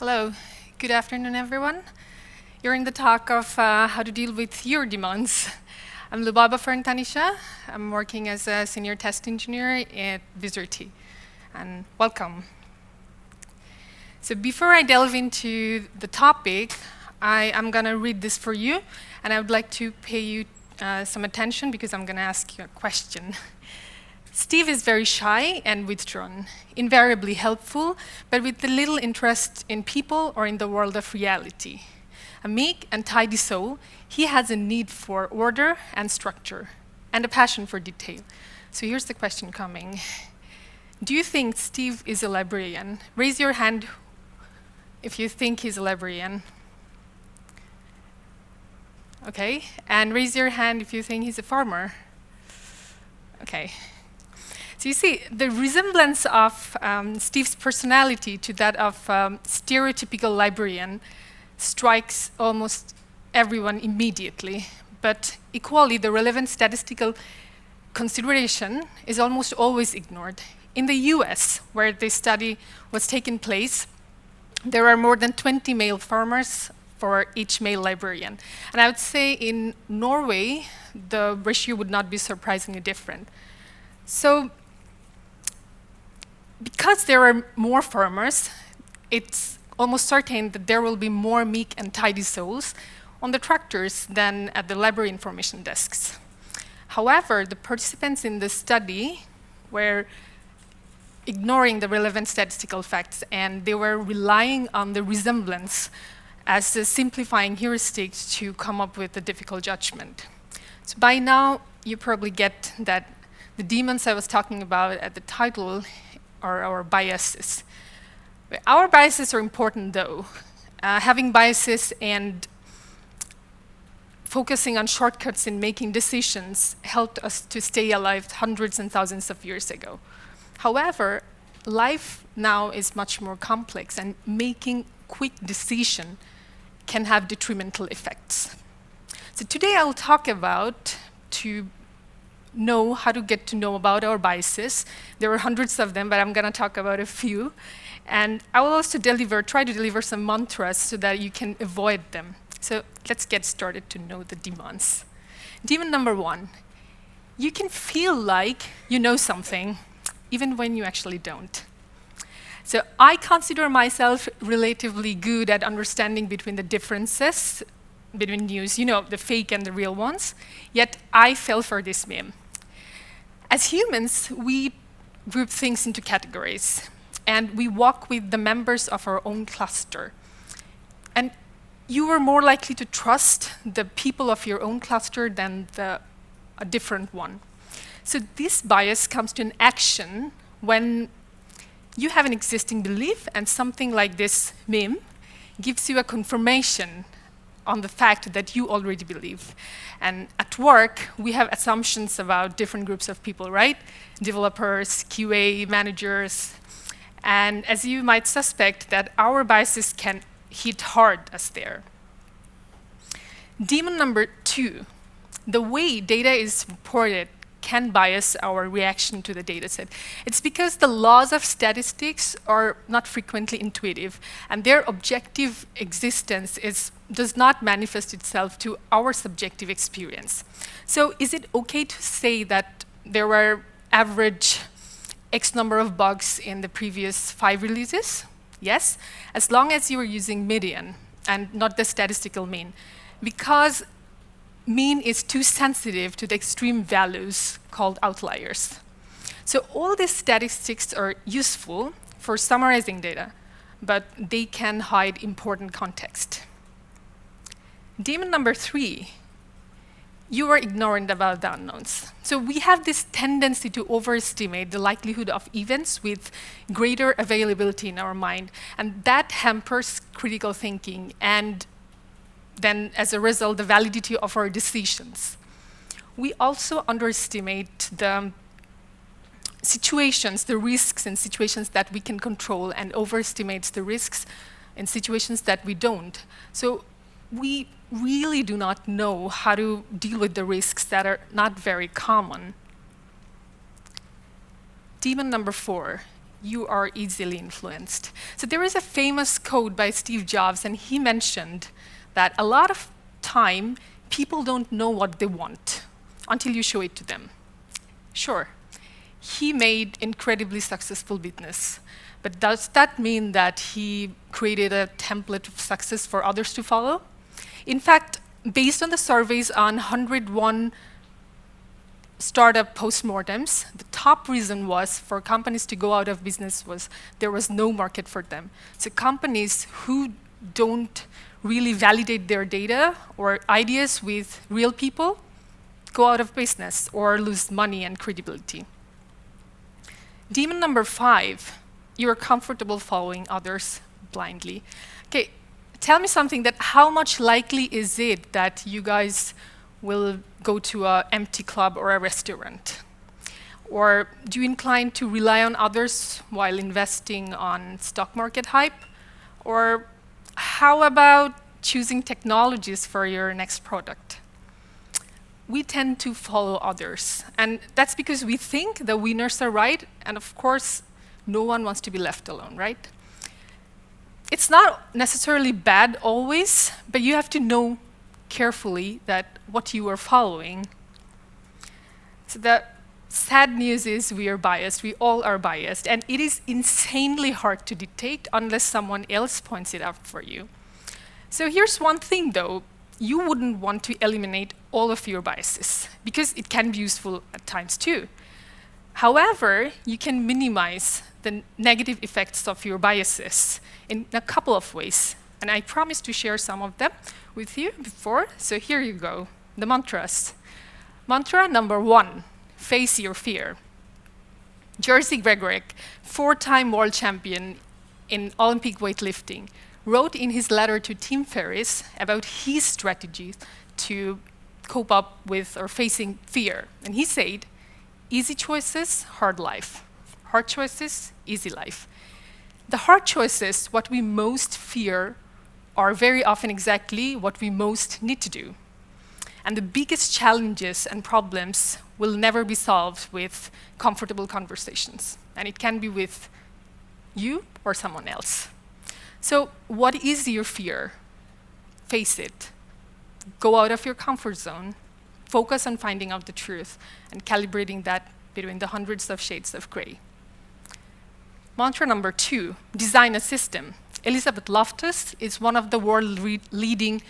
Hello, good afternoon, everyone. You're in the talk of how to deal with your demands. I'm Lubaba Farin Tanisha. I'm working as a senior test engineer at Vizerti, and welcome. So before I delve into the topic, I am going to read this for you, and I would like to pay you some attention because I'm going to ask you a question. Steve is very shy and withdrawn, invariably helpful, but with little interest in people or in the world of reality. A meek and tidy soul, he has a need for order and structure, and a passion for detail. So here's the question coming. Do you think Steve is a librarian? Raise your hand if you think he's a librarian. Okay, and raise your hand if you think he's a farmer. Okay. So you see, the resemblance of Steve's personality to that of stereotypical librarian strikes almost everyone immediately. But equally, the relevant statistical consideration is almost always ignored. In the US, where this study was taking place, there are more than 20 male farmers for each male librarian. And I would say in Norway, the ratio would not be surprisingly different. So because there are more farmers, it's almost certain that there will be more meek and tidy souls on the tractors than at the library information desks. However, the participants in the study were ignoring the relevant statistical facts, and they were relying on the resemblance as a simplifying heuristic to come up with a difficult judgment. So by now, you probably get that the demons I was talking about at the title are our biases. Our biases are important, though. Having biases and focusing on shortcuts in making decisions helped us to stay alive hundreds and thousands of years ago. However, life now is much more complex, and making quick decisions can have detrimental effects. So today I'll talk about to know how to get to know about our biases. There are hundreds of them, but I'm going to talk about a few. And I will also try to deliver some mantras so that you can avoid them. So let's get started to know the demons. Demon number one, you can feel like you know something, even when you actually don't. So I consider myself relatively good at understanding between the differences between news, the fake and the real ones, yet I fell for this meme. As humans, we group things into categories, and we walk with the members of our own cluster. And you are more likely to trust the people of your own cluster than a different one. So this bias comes to an action when you have an existing belief, and something like this meme gives you a confirmation on the fact that you already believe. And at work, we have assumptions about different groups of people, right? Developers, QA, managers. And as you might suspect, that our biases can hit hard us there. Demon number two, the way data is reported can bias our reaction to the data set. It's because the laws of statistics are not frequently intuitive, and their objective existence does not manifest itself to our subjective experience. So is it okay to say that there were average X number of bugs in the previous 5 releases? Yes, as long as you are using median and not the statistical mean, because mean is too sensitive to the extreme values called outliers. So all these statistics are useful for summarizing data, but they can hide important context. Demon number three, you are ignorant about the unknowns. So we have this tendency to overestimate the likelihood of events with greater availability in our mind, and that hampers critical thinking, and then as a result, the validity of our decisions. We also underestimate the situations, the risks in situations that we can control, and overestimate the risks in situations that we don't. So we really do not know how to deal with the risks that are not very common. Demon number four, you are easily influenced. So there is a famous quote by Steve Jobs, and he mentioned that a lot of time, people don't know what they want until you show it to them. Sure, he made incredibly successful business, but does that mean that he created a template of success for others to follow? In fact, based on the surveys on 101 startup postmortems, the top reason was for companies to go out of business was there was no market for them. So companies who don't really validate their data or ideas with real people go out of business or lose money and credibility. Demon number 5, you're comfortable following others blindly. Okay, tell me something, that how much likely is it that you guys will go to an empty club or a restaurant? Or do you incline to rely on others while investing on stock market hype? Or how about choosing technologies for your next product? We tend to follow others, and that's because we think the winners are right, and of course, no one wants to be left alone, right? It's not necessarily bad always, but you have to know carefully that what you are following. So the sad news is we are biased, we all are biased, and it is insanely hard to detect unless someone else points it out for you. So here's one thing though, you wouldn't want to eliminate all of your biases because it can be useful at times too. However, you can minimize the negative effects of your biases in a couple of ways, and I promised to share some of them with you before, so here you go, the mantras. Mantra number 1, face your fear. Jerzy Gregorek, 4-time world champion in Olympic weightlifting, wrote in his letter to Tim Ferriss about his strategies to cope up with or facing fear. And he said, easy choices, hard life. Hard choices, easy life. The hard choices, what we most fear, are very often exactly what we most need to do. And the biggest challenges and problems will never be solved with comfortable conversations. And it can be with you or someone else. So what is your fear? Face it. Go out of your comfort zone. Focus on finding out the truth and calibrating that between the hundreds of shades of gray. Mantra number 2, design a system. Elizabeth Loftus is one of the world-leading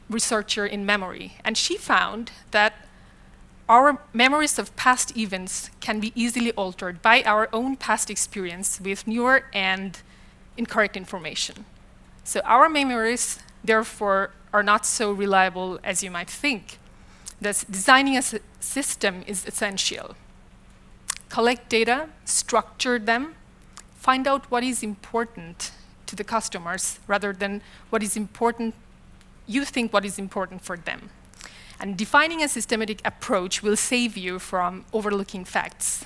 researcher in memory, and she found that our memories of past events can be easily altered by our own past experience with newer and incorrect information. So our memories, therefore, are not so reliable as you might think. Thus, designing a system is essential. Collect data, structure them, find out what is important to the customers rather than what is important, you think what is important for them. And defining a systematic approach will save you from overlooking facts.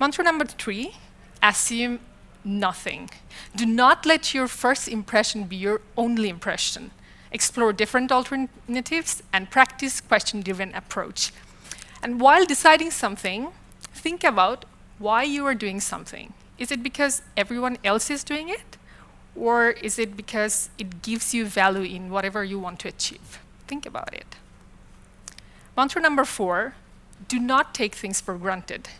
Mantra number 3, assume nothing. Do not let your first impression be your only impression. Explore different alternatives and practice question-driven approach. And while deciding something, think about why you are doing something. Is it because everyone else is doing it? Or is it because it gives you value in whatever you want to achieve? Think about it. Mantra number 4, do not take things for granted.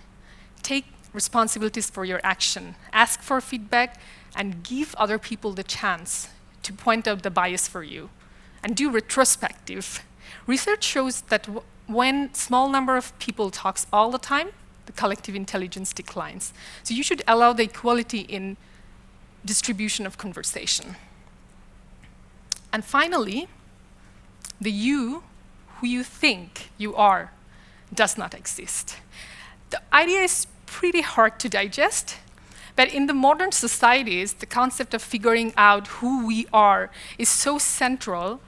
Take responsibilities for your action. Ask for feedback and give other people the chance to point out the bias for you. And do retrospective. Research shows that when small number of people talks all the time, the collective intelligence declines. So you should allow the equality in distribution of conversation. And finally, the you who you think you are does not exist. The idea is pretty hard to digest, but in the modern societies, the concept of figuring out who we are is so central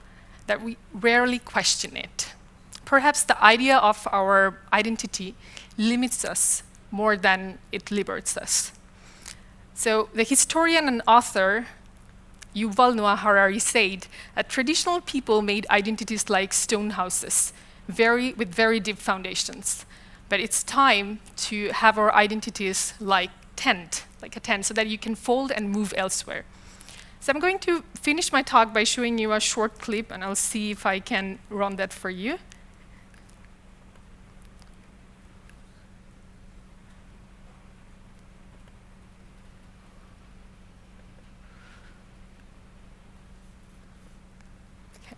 that we rarely question it. Perhaps the idea of our identity limits us more than it liberates us. So the historian and author Yuval Noah Harari said that traditional people made identities like stone houses, with very deep foundations. But it's time to have our identities like tent, so that you can fold and move elsewhere. So I'm going to finish my talk by showing you a short clip, and I'll see if I can run that for you.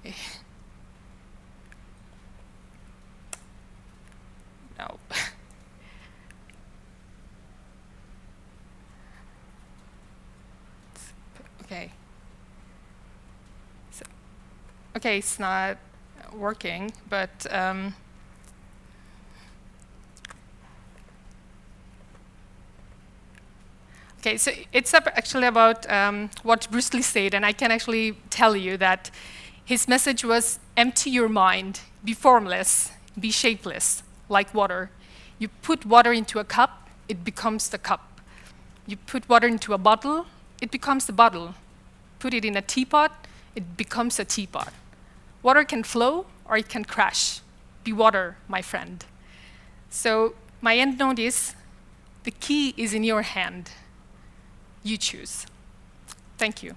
Okay. No. Okay. So, okay, it's not working, but okay, so it's actually about what Bruce Lee said, and I can actually tell you that his message was, empty your mind, be formless, be shapeless, like water. You put water into a cup, it becomes the cup. You put water into a bottle, it becomes the bottle. Put it in a teapot, it becomes a teapot. Water can flow or it can crash. Be water, my friend. So my end note is, the key is in your hand. You choose. Thank you.